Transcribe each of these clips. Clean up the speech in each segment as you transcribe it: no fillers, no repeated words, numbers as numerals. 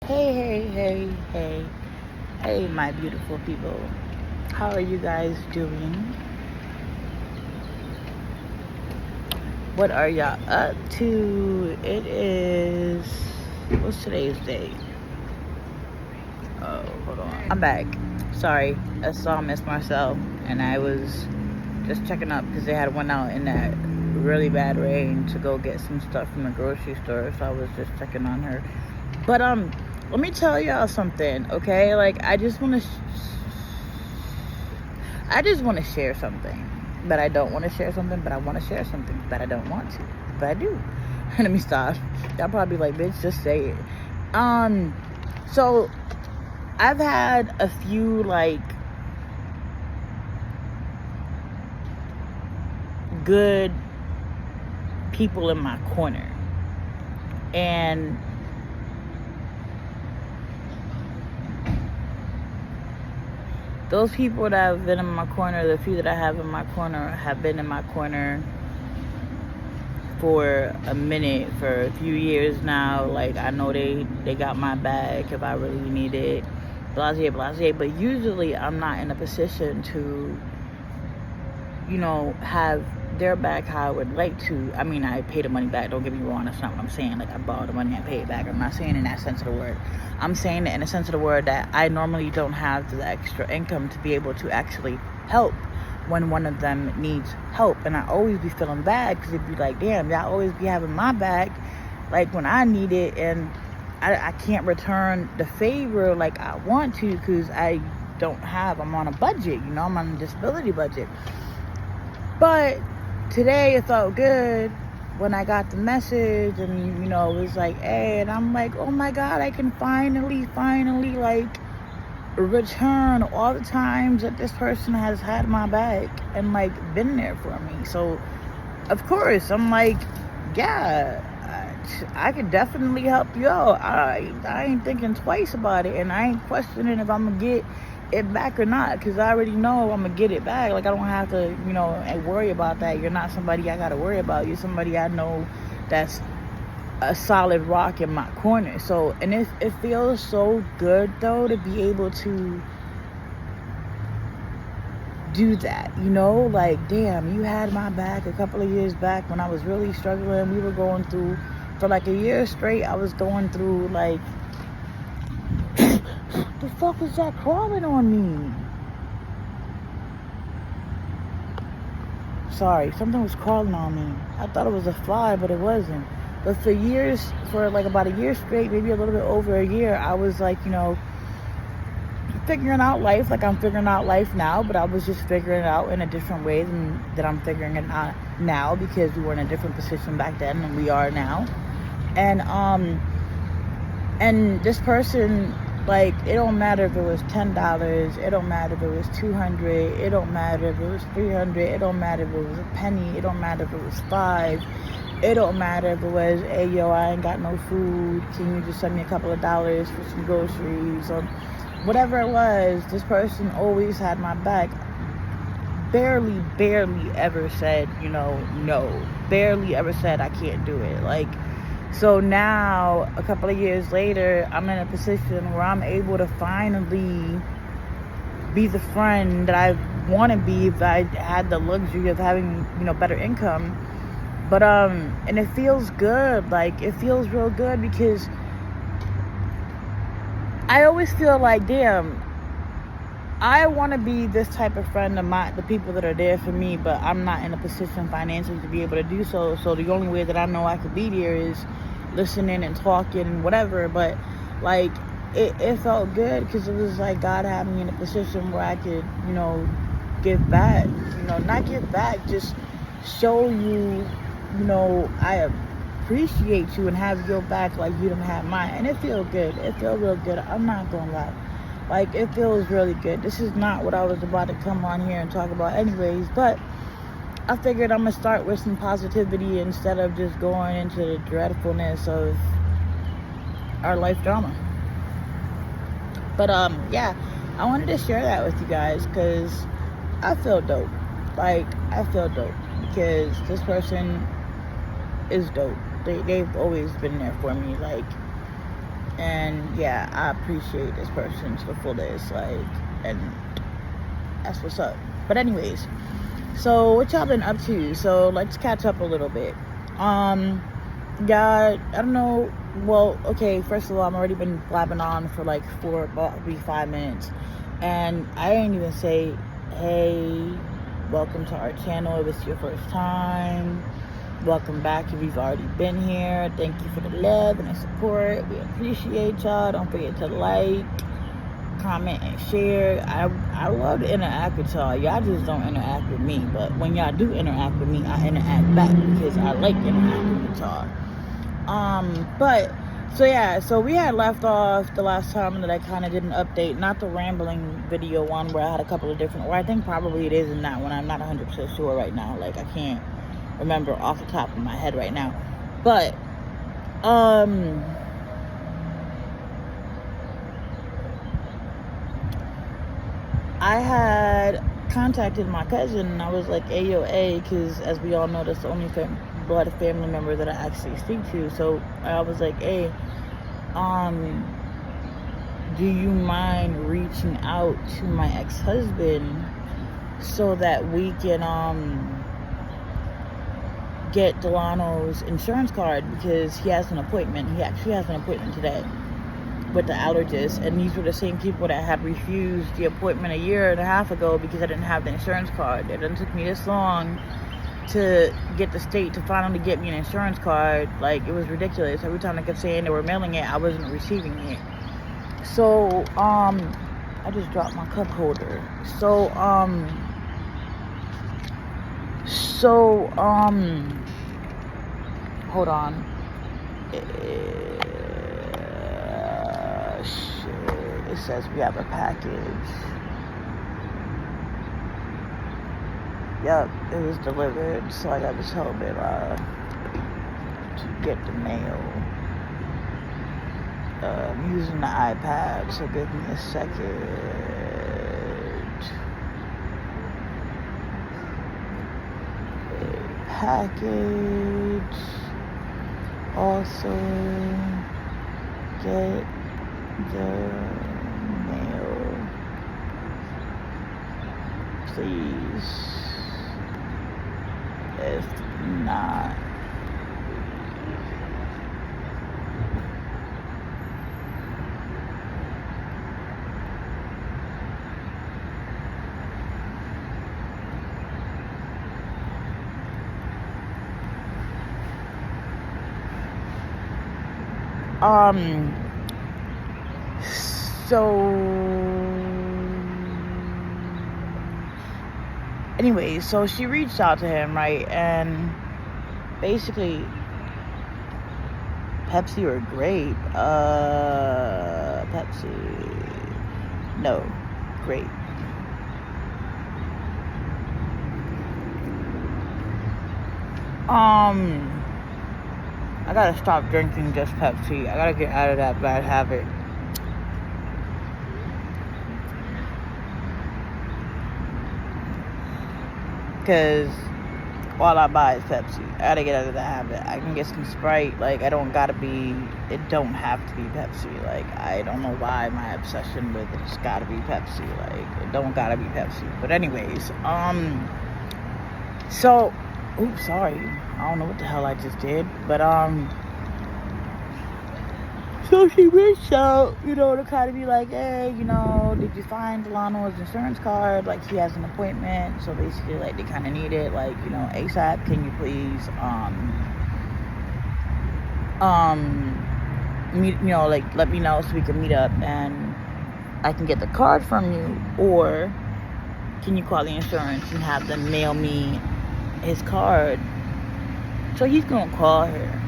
Hey, hey, hey, hey, hey, my beautiful people. How are you guys doing? What are y'all up to? It is. What's today's date? Oh, hold on. I'm back. Sorry, I saw Miss Marcel, and I was just checking up because they had went out in that really bad rain to go get some stuff from the grocery store. So I was just checking on her. But let me tell y'all something, okay? Like I just want to share something, but I don't want to share something, but I want to share something, but I don't want to, but I do. Let me stop. Y'all probably like, bitch, just say it. So I've had a few like good people in my corner, and those people that have been in my corner, the few that I have in my corner, have been in my corner for a minute, for a few years now. Like, I know they got my back if I really need it, blase, but usually I'm not in a position to, have their back how I would like to. I mean, I pay the money back, don't get me wrong, that's not what I'm saying. Like, I borrow the money, I pay it back. I'm not saying in that sense of the word. I'm saying in the sense of the word that I normally don't have the extra income to be able to actually help when one of them needs help. And I always be feeling bad because it'd be like, damn, y'all always be having my back like when I need it, and I can't return the favor like I want to because I'm on a budget, I'm on a disability budget. But today it felt good when I got the message, and it was like, hey, and I'm like, oh my God, I can finally like return all the times that this person has had my back and like been there for me. So of course I'm like, yeah, I could definitely help you out. I ain't thinking twice about it, and I ain't questioning if I'm gonna get it back or not, because I already know I'm gonna get it back. Like, I don't have to worry about that. You're not somebody I gotta worry about. You're somebody I know that's a solid rock in my corner. So, and it feels so good though to be able to do that, like, damn, you had my back a couple of years back when I was really struggling. We were going through, for like a year straight, I was going through like, the fuck was that crawling on me? Sorry, something was crawling on me. I thought it was a fly, but it wasn't. But for like about a year straight, maybe a little bit over a year, I was like, figuring out life like I'm figuring out life now, but I was just figuring it out in a different way than that I'm figuring it out now, because we were in a different position back then than we are now. And this person, like, it don't matter if it was $10, it don't matter if it was $200, it don't matter if it was $300, it don't matter if it was a penny, it don't matter if it was $5, it don't matter if it was, hey yo, I ain't got no food, can you just send me a couple of dollars for some groceries, or whatever it was. This person always had my back. Barely ever said, no. Barely ever said I can't do it. Like, so now, a couple of years later, I'm in a position where I'm able to finally be the friend that I want to be if I had the luxury of having, better income. But, and it feels good. Like, it feels real good, because I always feel like, damn, I want to be this type of friend of the people that are there for me, but I'm not in a position financially to be able to do so. So the only way that I know I could be there is listening and talking and whatever. But like, it felt good because it was like God had me in a position where I could, give back. Not give back, just show you, I appreciate you and have your back like you didn't have mine. And it feels good. It feels real good. I'm not gonna lie. Like, it feels really good. This is not what I was about to come on here and talk about anyways, but I figured I'm going to start with some positivity instead of just going into the dreadfulness of our life drama. But, yeah, I wanted to share that with you guys because I feel dope. Like, I feel dope because this person is dope. They've always been there for me. Like, And yeah, I appreciate this person to the fullest, like, and that's what's up. But anyways, so what y'all been up to? So let's catch up a little bit. Yeah, I don't know. Well, okay, first of all, I'm already been blabbing on for like about 5 minutes, and I didn't even say, hey, welcome to our channel if it's your first time. Welcome back if you've already been here. Thank you for the love and the support. We appreciate y'all. Don't forget to like, comment, and share. I love to interact with y'all. Y'all just don't interact with me, but when y'all do interact with me, I interact back because I like interacting with y'all. But so yeah, so we had left off the last time that I kind of did an update, not the rambling video one where I had a couple of different, or I think probably it is in that one. I'm not 100% sure right now. Like, I can't remember off the top of my head right now. But I had contacted my cousin, and I was like, AOA, because as we all know, that's the only blood family member that I actually speak to. So I was like, hey, do you mind reaching out to my ex-husband so that we can get Delano's insurance card, because he has an appointment. He actually has an appointment today with the allergist, and these were the same people that had refused the appointment a year and a half ago because I didn't have the insurance card. It done took me this long to get the state to finally get me an insurance card. Like, it was ridiculous. Every time I kept saying they were mailing it, I wasn't receiving it. So I just dropped my cup holder. So hold on. Shit. It says we have a package. Yep, it was delivered, so I got this whole bit to get the mail. I'm using the iPad, so give me a second. Package. Also, get the mail, please. If not, so anyway, so she reached out to him, right? And basically, Pepsi or grape? Pepsi. No, grape. I gotta stop drinking just Pepsi. I gotta get out of that bad habit. Because all I buy is Pepsi. I gotta get out of the habit. I can get some Sprite. Like, it don't have to be Pepsi. Like, I don't know why my obsession with it's gotta be Pepsi. Like, it don't gotta be Pepsi. But anyways, so, oops, sorry. I don't know what the hell I just did. But, so she reached out, to kind of be like, hey, did you find Delano's insurance card? Like, he has an appointment. So basically, like, they kind of need it, like, ASAP. Can you please, let me know so we can meet up and I can get the card from you? Or can you call the insurance and have them mail me his card? So he's going to call her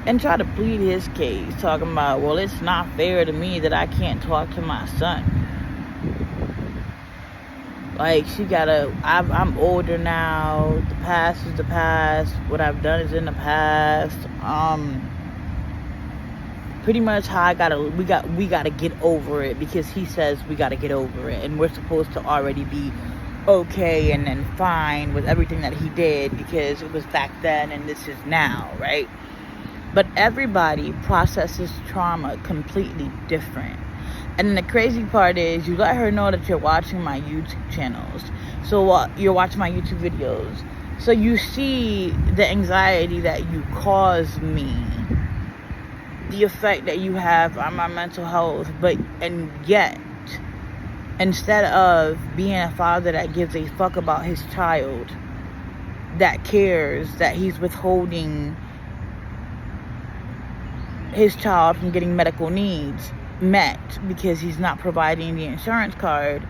and try to plead his case, talking about, well, it's not fair to me that I can't talk to my son. Like, I'm older now. The past is the past. What I've done is in the past. Pretty much how we gotta get over it, because he says we gotta get over it, and we're supposed to already be okay and then fine with everything that he did, because it was back then and this is now, right? But everybody processes trauma completely different. And then the crazy part is you let her know that you're watching my YouTube channels. So you're watching my YouTube videos. So you see the anxiety that you cause me, the effect that you have on my mental health. And yet, instead of being a father that gives a fuck about his child, that cares that he's withholding his child from getting medical needs met because he's not providing the insurance card,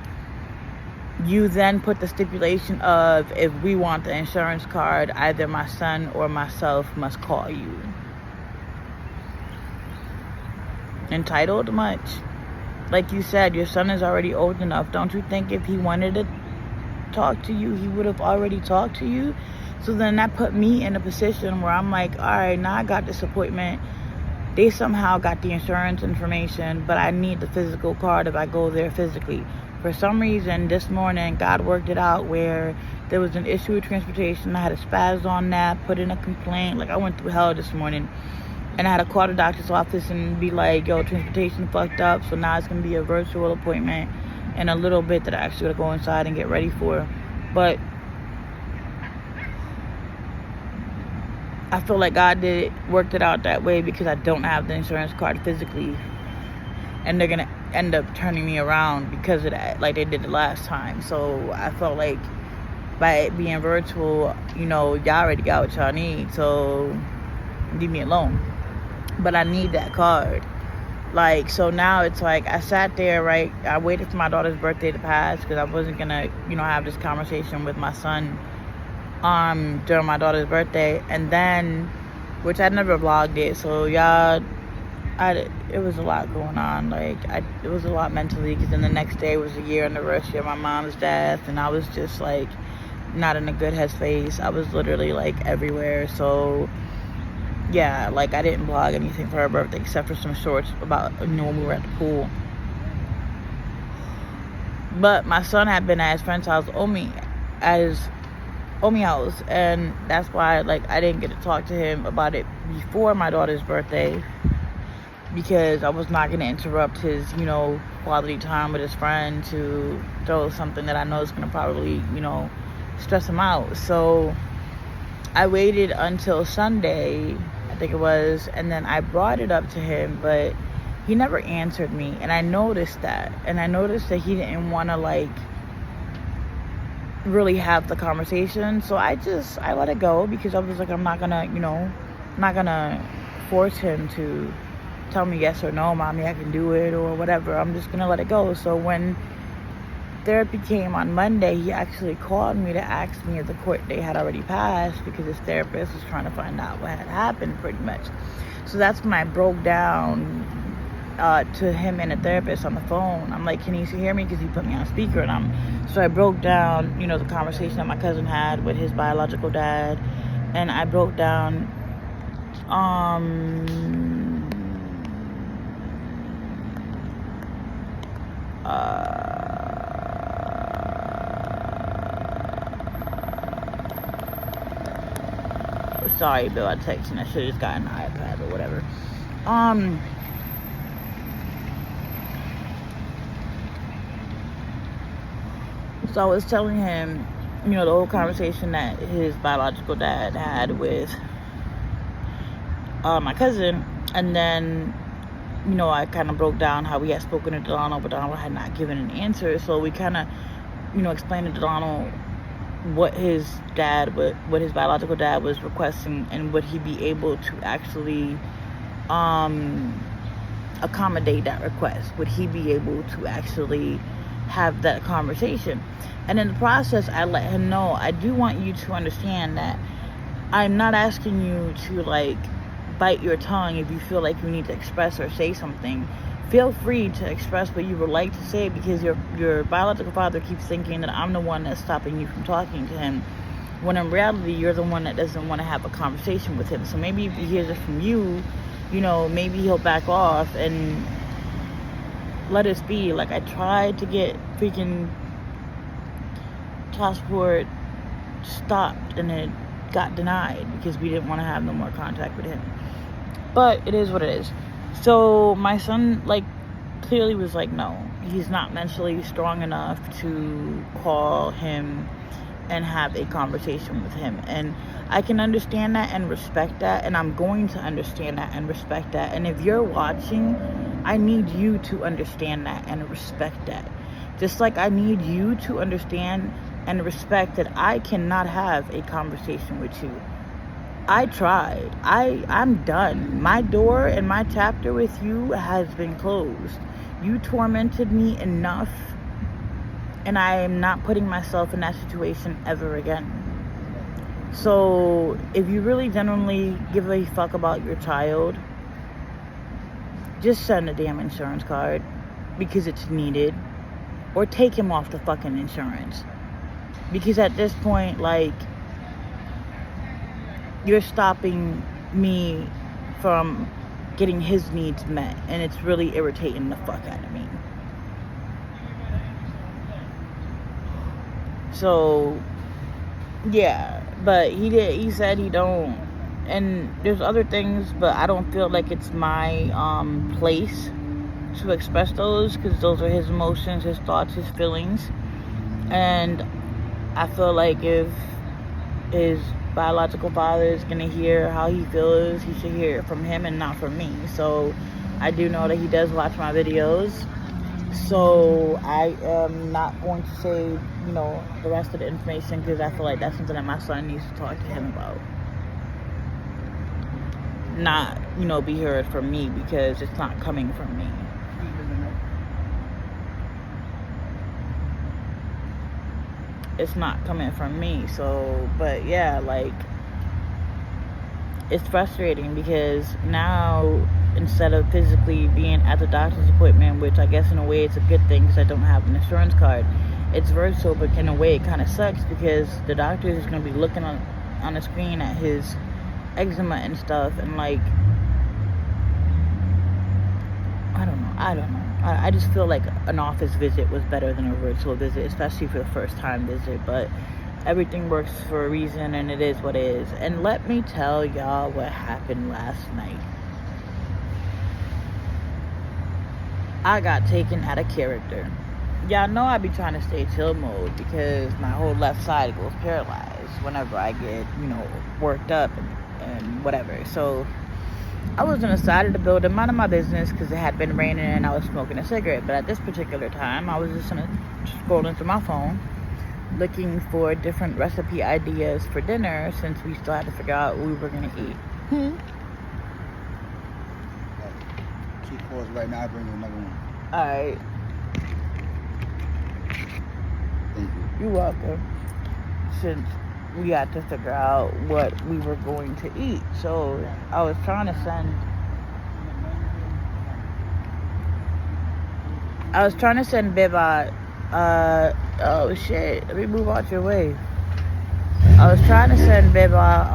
you then put the stipulation of, if we want the insurance card, either my son or myself must call you. Entitled much? Like you said, your son is already old enough. Don't you think if he wanted to talk to you, he would have already talked to you? So then that put me in a position where I'm like, all right, now I got this appointment. They somehow got the insurance information, but I need the physical card if I go there physically. For some reason, this morning, God worked it out where there was an issue with transportation. I had a spaz on that, put in a complaint. Like, I went through hell this morning. And I had to call the doctor's office and be like, yo, transportation fucked up. So now it's going to be a virtual appointment in a little bit that I actually got to go inside and get ready for. But I feel like God worked it out that way because I don't have the insurance card physically. And they're going to end up turning me around because of that, like they did the last time. So I felt like by it being virtual, y'all already got what y'all need. So leave me alone. But I need that card. Like, so now it's like I sat there, right? I waited for my daughter's birthday to pass because I wasn't going to, have this conversation with my son during my daughter's birthday. And then, which I never vlogged it, so y'all, it was a lot going on. Like, it was a lot mentally, because then the next day was the year anniversary of my mom's death, and I was just like not in a good headspace. I was literally like everywhere. So yeah, like I didn't vlog anything for her birthday except for some shorts about when we were at the pool. But my son had been at his friend's house, Omi house, and that's why like I didn't get to talk to him about it before my daughter's birthday, because I was not going to interrupt his quality time with his friend to throw something that I know is going to probably stress him out. So I waited until Sunday, I think it was, and then I brought it up to him, but he never answered me. And I noticed that. And I noticed that he didn't want to like really have the conversation. So I let it go, because I was like, I'm not gonna force him to tell me yes or no, mommy, I can do it, or whatever. I'm just gonna let it go. So when therapy came on Monday, he actually called me to ask me if the court date had already passed, because his therapist was trying to find out what had happened, pretty much. So that's when I broke down to him and the therapist on the phone. I'm like, can you hear me? Because he put me on speaker. So I broke down, the conversation that my cousin had with his biological dad, and I broke down sorry, Bill, I texted and I should have just gotten an iPad or whatever. So I was telling him, the whole conversation that his biological dad had with my cousin, and then I kind of broke down how we had spoken to Delano, but Delano had not given an answer. So we kind of explained to Delano what his biological dad was requesting, and would he be able to actually accommodate that request? Would he be able to actually have that conversation? And in the process, I let him know, I do want you to understand that I'm not asking you to like bite your tongue if you feel like you need to express or say something. Feel free to express what you would like to say, because your biological father keeps thinking that I'm the one that's stopping you from talking to him, when in reality you're the one that doesn't want to have a conversation with him. So maybe if he hears it from you, maybe he'll back off and let us be. Like, I tried to get freaking child support stopped, and it got denied because we didn't want to have no more contact with him. But it is what it is. So my son, like, clearly was like, no, he's not mentally strong enough to call him and have a conversation with him. And I can understand that and respect that, and I'm going to understand that and respect that. And if you're watching, I need you to understand that and respect that. Just like I need you to understand and respect that I cannot have a conversation with you. I tried. I'm done. My door and my chapter with you has been closed. You tormented me enough, and I am not putting myself in that situation ever again. So if you really genuinely give a fuck about your child, just send a damn insurance card because it's needed, or take him off the fucking insurance. Because at this point, like, you're stopping me from getting his needs met, and it's really irritating the fuck out of me. So yeah, but he said he don't, and there's other things, but I don't feel like it's my place to express those, because those are his emotions, his thoughts, his feelings. And I feel like if his biological father is gonna hear how he feels, he should hear it from him and not from me. So I do know that he does watch my videos, so I am not going to say, you know, the rest of the information, because I feel like that's something that my son needs to talk to him about, not, you know, be heard from me, because it's not coming from me. It's not coming from me. So, but yeah, like, it's frustrating because now, instead of physically being at the doctor's appointment, which I guess in a way it's a good thing because I don't have an insurance card, it's virtual. But in a way it kind of sucks because the doctor is going to be looking on the screen at his eczema and stuff, and like, I don't know. I just feel like an office visit was better than a virtual visit, especially for the first time visit. But everything works for a reason, and it is what it is. And let me tell y'all what happened last night. I got taken out of character. Y'all know I be trying to stay chill mode because my whole left side goes paralyzed whenever I get, you know, worked up and whatever. So I was on the side of the building minding my business because it had been raining and I was smoking a cigarette. But at this particular time, I was just scrolling through my phone, looking for different recipe ideas for dinner, since we still had to figure out what we were going to eat. 2 course right now. I bring you another one. All right. Thank you. You're welcome. Since we had to figure out what we were going to eat, so I was trying to send Biba, oh shit, let me move out your way. I was trying to send Biba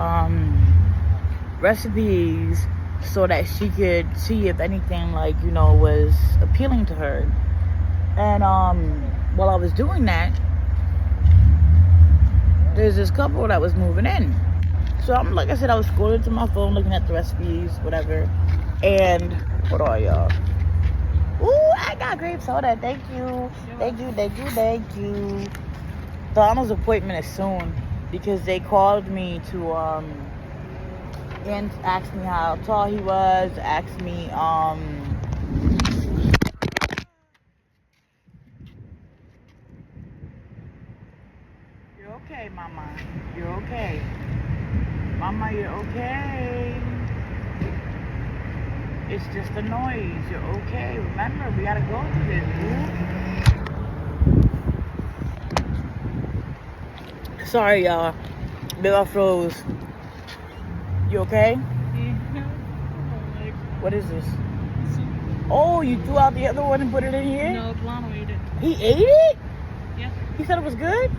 recipes so that she could see if anything, like, you know, was appealing to her. And while I was doing that, there's this couple that was moving in. So I'm, like I said, I was scrolling through my phone looking at the recipes, whatever. And hold on, y'all. Ooh, I got grape soda. Thank you. Thank you. Donald's appointment is soon because they called me to and asked me how tall he was, asked me You're okay, mama. You're okay. Mama, you're okay. It's just a noise. You're okay. Remember, we gotta go through this, dude. Sorry, y'all. Bill froze. You okay? Yeah. What is this? Oh, you threw out the other one and put it in here? No, Delano ate it. He ate it? Yeah. He said it was good?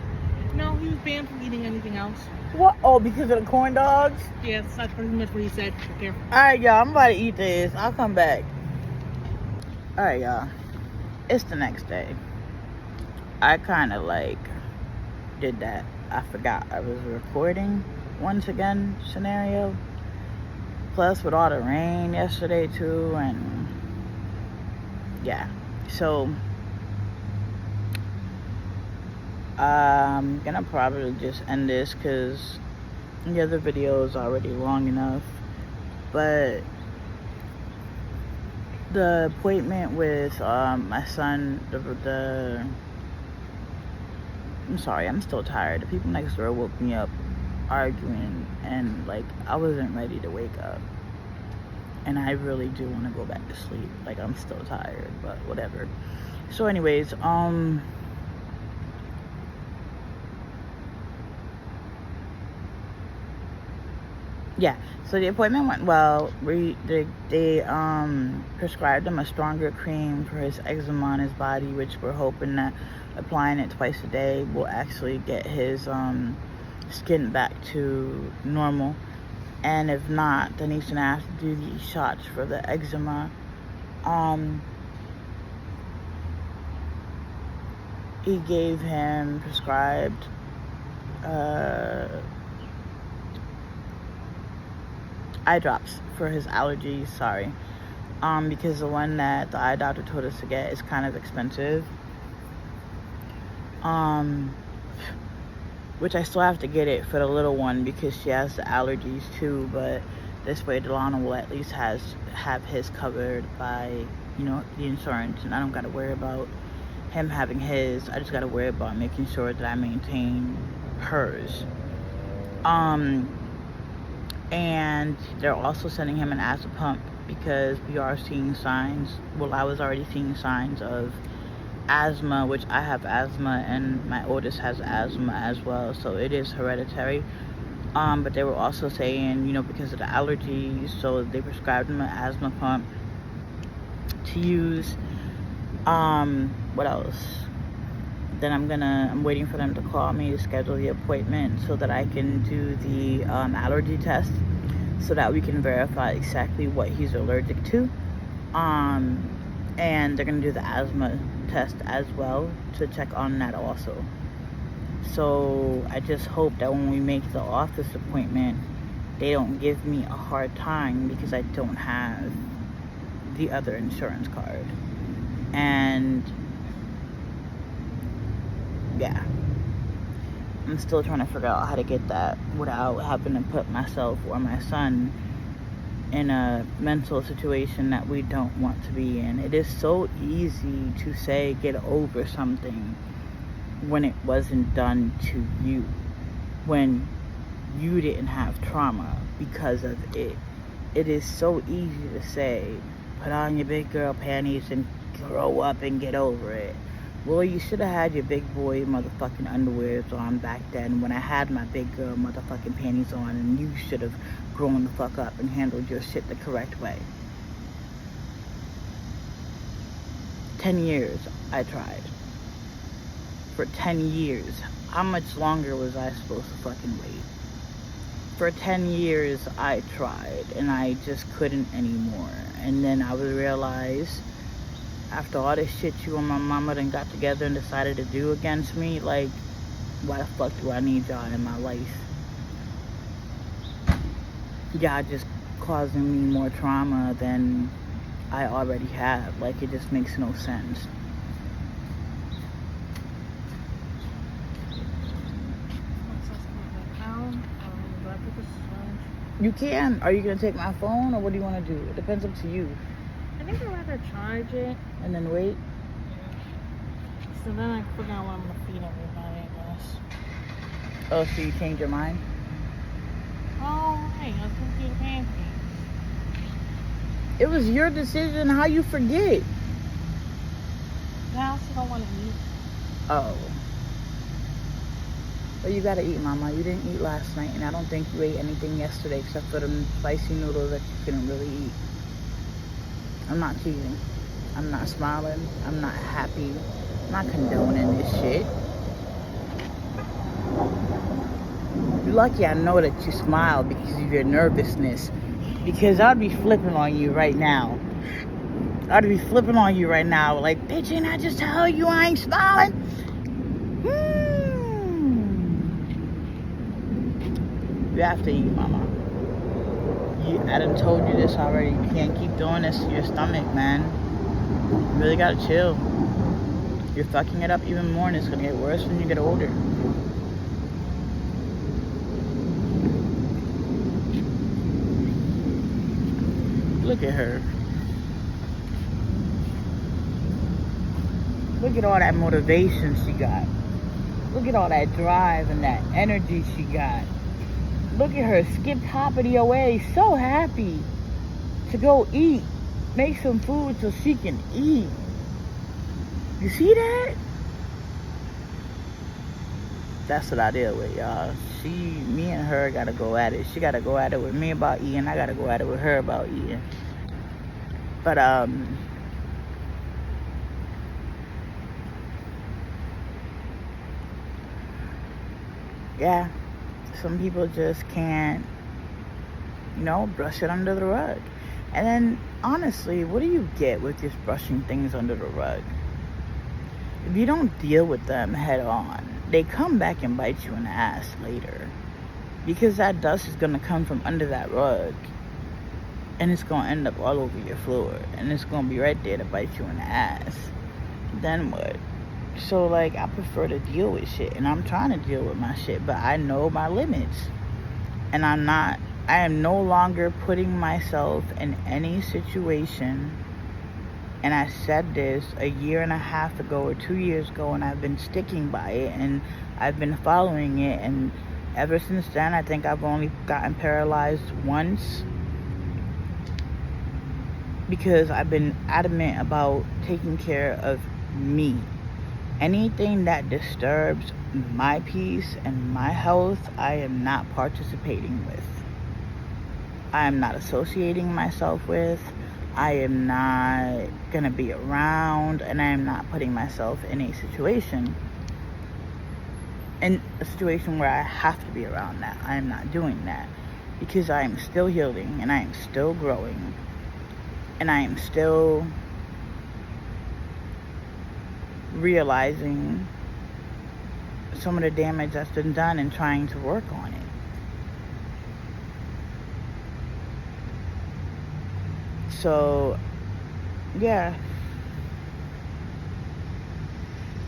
No, he was banned from eating anything else. What? Oh, because of the corn dogs? Yes, that's pretty much what he said. Be careful. Alright, y'all. I'm about to eat this. I'll come back. Alright, y'all. It's the next day. I kind of like did that. I forgot I was recording once again scenario. Plus with all the rain yesterday too, and yeah. So I'm gonna probably just end this because the other video is already long enough. But the appointment with my son, I'm sorry, I'm still tired. The people next door woke me up arguing, and like I wasn't ready to wake up. And I really do want to go back to sleep. Like, I'm still tired, but whatever. So anyways, yeah, so the appointment went well. They prescribed him a stronger cream for his eczema on his body, which we're hoping that applying it twice a day will actually get his skin back to normal. And if not, then he's gonna have to do these shots for the eczema. He gave him prescribed eye drops for his allergies, because the one that the eye doctor told us to get is kind of expensive. Which I still have to get it for the little one because she has the allergies too, but this way Delana will at least have his covered by, the insurance, and I don't gotta worry about him having his. I just gotta worry about making sure that I maintain hers. And they're also sending him an asthma pump because we are seeing signs. Well, I was already seeing signs of asthma, which I have asthma, and my oldest has asthma as well, so it is hereditary. But they were also saying, because of the allergies, so they prescribed him an asthma pump to use. What else? Then I'm waiting for them to call me to schedule the appointment so that I can do the allergy test, so that we can verify exactly what he's allergic to. And they're gonna do the asthma test as well to check on that also. So I just hope that when we make the office appointment, they don't give me a hard time because I don't have the other insurance card. And yeah, I'm still trying to figure out how to get that without having to put myself or my son in a mental situation that we don't want to be in. It is so easy to say get over something when it wasn't done to you, when you didn't have trauma because of it. It is so easy to say put on your big girl panties and grow up and get over it. Well, you should have had your big boy motherfucking underwears on back then when I had my big girl motherfucking panties on, and you should have grown the fuck up and handled your shit the correct way. 10 years I tried. For 10 years. How much longer was I supposed to fucking wait? For 10 years I tried, and I just couldn't anymore. And then I would realize, after all this shit you and my mama done got together and decided to do against me, like, why the fuck do I need y'all in my life? Y'all just causing me more trauma than I already have. Like, it just makes no sense. You can. Are you going to take my phone, or what do you want to do? It depends, up to you. I think I'd rather charge it. And then wait? So then I figure out what I'm going to feed everybody, I guess. Oh, so you changed your mind? Oh, right. I was going to do the pancakes. It was your decision. How you forget? I also don't want to eat. Oh. Well, you gotta eat, mama. You didn't eat last night, and I don't think you ate anything yesterday except for them spicy noodles that you couldn't really eat. I'm not teasing. I'm not smiling. I'm not happy. I'm not condoning this shit. You're lucky I know that you smile because of your nervousness. Because I'd be flipping on you right now. Like, bitch, ain't I just tell you I ain't smiling? You have to eat, mama. I done told you this already. You can't keep doing this to your stomach, man. You really gotta chill. You're fucking it up even more, and it's gonna get worse when you get older. Look at her. Look at all that motivation she got. Look at all that drive and that energy she got. Look at her skip hoppity away, so happy to go eat. Make some food so she can eat. You see that? That's what I deal with, y'all. Me and her gotta go at it. She gotta go at it with me about eating. I gotta go at it with her about eating. But, yeah, some people just can't, brush it under the rug. And then, honestly, what do you get with just brushing things under the rug? If you don't deal with them head on, they come back and bite you in the ass later. Because that dust is going to come from under that rug. And it's going to end up all over your floor. And it's going to be right there to bite you in the ass. Then what? So, I prefer to deal with shit. And I'm trying to deal with my shit. But I know my limits. And I am no longer putting myself in any situation. And I said this a year and a half ago or 2 years ago, and I've been sticking by it, and I've been following it, and ever since then, I think I've only gotten paralyzed once, because I've been adamant about taking care of me. Anything that disturbs my peace and my health, I am not participating with. I am not associating myself with. I am not gonna be around, and I am not putting myself in a situation where I have to be around that. I am not doing that, because I am still healing, and I am still growing, and I am still realizing some of the damage that's been done and trying to work on it. So, yeah,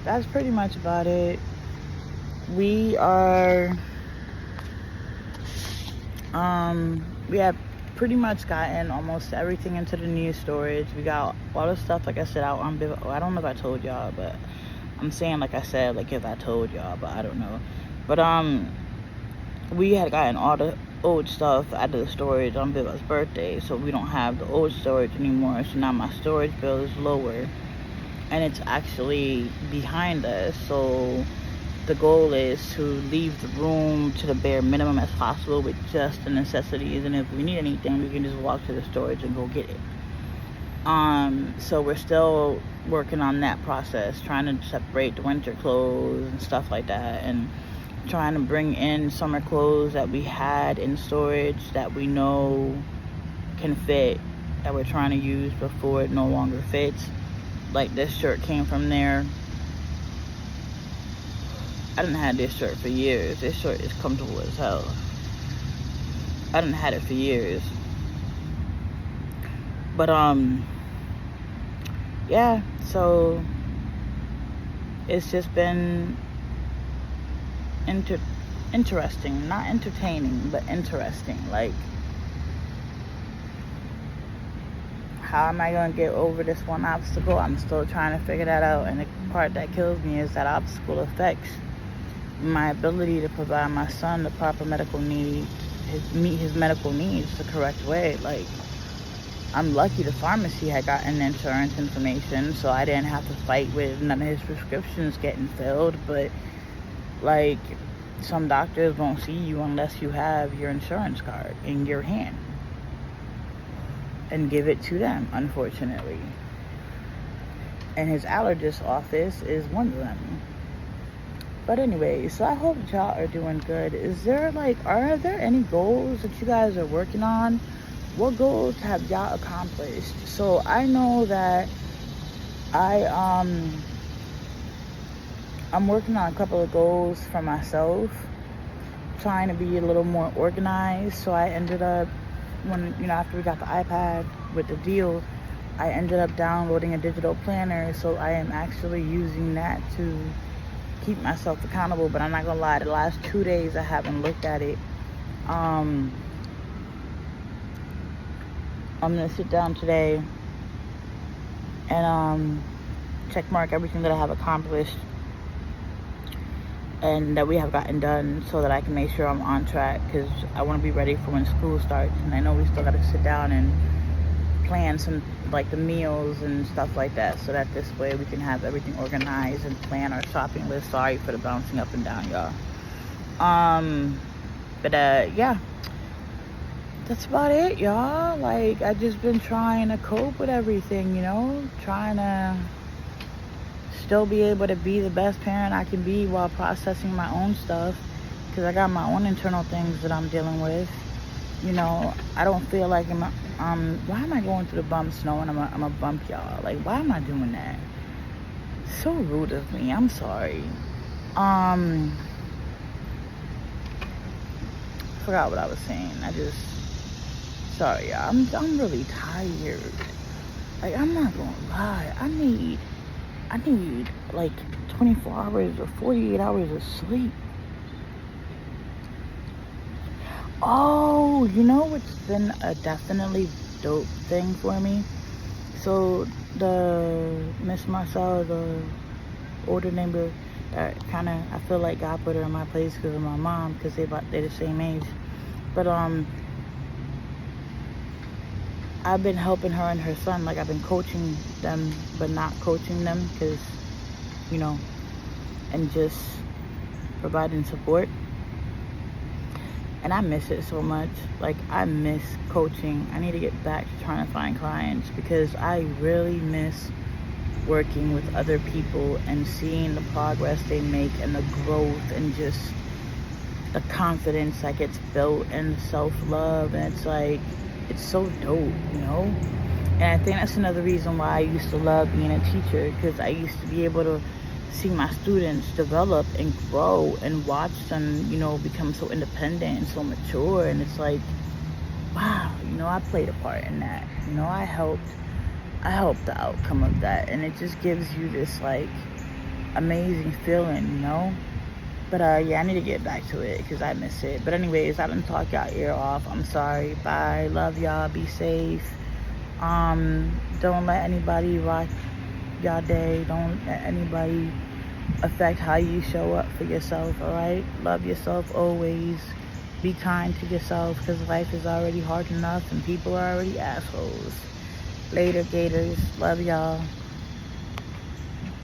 that's pretty much about it. We have pretty much gotten almost everything into the new storage. We got all the stuff, like I said, out on Biv. I don't know if I told y'all, but I'm saying like I said, like if I told y'all, but I don't know. But we had gotten all the old stuff out of the storage on Viva's birthday, so we don't have the old storage anymore. So now my storage bill is lower, and it's actually behind us. So the goal is to leave the room to the bare minimum as possible with just the necessities, and if we need anything, we can just walk to the storage and go get it. So we're still working on that process, trying to separate the winter clothes and stuff like that, and trying to bring in summer clothes that we had in storage that we know can fit, that we're trying to use before it no longer fits. Like this shirt came from there. I didn't have this shirt for years. This shirt is comfortable as hell. I didn't have it for years. But yeah, so it's just been interesting, not entertaining, but interesting. Like, how am I gonna get over this one obstacle? I'm still trying to figure that out, and the part that kills me is that obstacle my ability to provide my son the proper medical needs, meet his medical needs the correct way. Like, I'm lucky the pharmacy had gotten insurance information, so I didn't have to fight with none of his prescriptions getting filled. But like, some doctors won't see you unless you have your insurance card in your hand and give it to them, unfortunately. And his allergist office is one of them. But anyway, so I hope y'all are doing good. Are there any goals that you guys are working on? What goals have y'all accomplished? So I know that I'm working on a couple of goals for myself, trying to be a little more organized. So I ended up when, after we got the iPad with the deal, I ended up downloading a digital planner, so I am actually using that to keep myself accountable. But I'm not gonna lie, the last 2 days I haven't looked at it. I'm gonna sit down today and check mark everything that I have accomplished and that we have gotten done, so that I can make sure I'm on track, because I want to be ready for when school starts. And I know we still got to sit down and plan some, like, the meals and stuff like that, so that this way we can have everything organized and plan our shopping list. Sorry for the bouncing up and down, y'all. But yeah, that's about it, y'all. Like, I just been trying to cope with everything, trying to still be able to be the best parent I can be while processing my own stuff, because I got my own internal things that I'm dealing with. I don't feel like why am I going through the bumps knowing I'm a bump y'all? Like, why am I doing that? So rude of me. I'm sorry. Forgot what I was saying. Sorry, y'all. I'm really tired. Like, I'm not gonna lie. I need like 24 hours or 48 hours of sleep. Oh, what's been a definitely dope thing for me? So the Miss Marcel, the older neighbor, that kind of, I feel like God put her in my place because of my mom, because they're the same age. But I've been helping her and her son. Like, I've been coaching them, but not coaching them, because, and just providing support. And I miss it so much. Like, I miss coaching. I need to get back to trying to find clients, because I really miss working with other people and seeing the progress they make and the growth and just the confidence that gets built and self-love. And it's like, it's so dope, And I think that's another reason why I used to love being a teacher, because I used to be able to see my students develop and grow and watch them, become so independent and so mature. And it's like, wow, I played a part in that. I helped the outcome of that. And it just gives you this, like, amazing feeling, But yeah, I need to get back to it, because I miss it. But anyways, I done talk y'all ear off. I'm sorry. Bye. Love y'all. Be safe. Don't let anybody rock y'all day. Don't let anybody affect how you show up for yourself, alright? Love yourself always. Be kind to yourself, because life is already hard enough and people are already assholes. Later, Gators. Love y'all.